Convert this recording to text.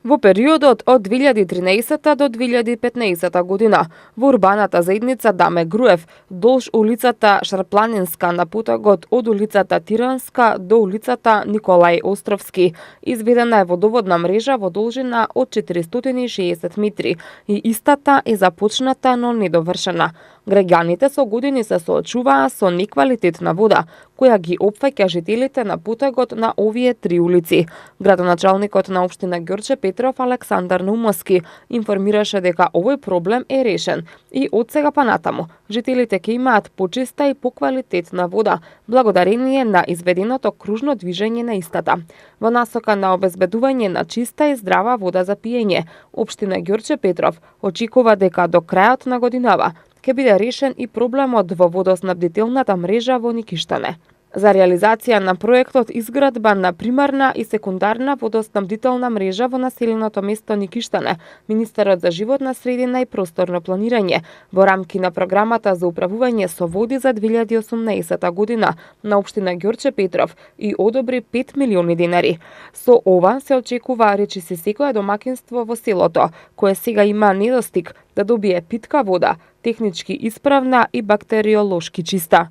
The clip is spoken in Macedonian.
Во периодот од 2013 до 2015 година во урбаната заедница Даме Груев долж улицата Шарпланинска на потокот од улицата Тиранска до улицата Николај Островски изведена е водоводна мрежа во должина од 460 метри и истата е започната, но недовршена. Граѓаните со години се соочуваа со неквалитетна вода, која ги опфаќа жителите на потокот на овие три улици. Градоначалникот на општина Ѓорче Петров Александар Наумовски информираше дека овој проблем е решен и од сега па натаму жителите ќе имаат почиста и поквалитетна вода благодарение на изведеното кружно движење на истата. Во насока на обезбедување на чиста и здрава вода за пиење, општина Ѓорче Петров очекува дека до крајот на годинава ќе биде решен и проблемот во водоснабдителната мрежа во Никиштане. За реализација на проектот изградба на примарна и секундарна водоснабдителна мрежа во населеното место Никиштане, министерот за животна средина и просторно планирање во рамки на програмата за управување со води за 2018 година на општина Ѓорче Петров и одобри 5 милиони денари. Со ова се очекува речиси секое домакинство во селото, кое сега има недостиг, да добие питка вода, технички исправна и бактериолошки чиста.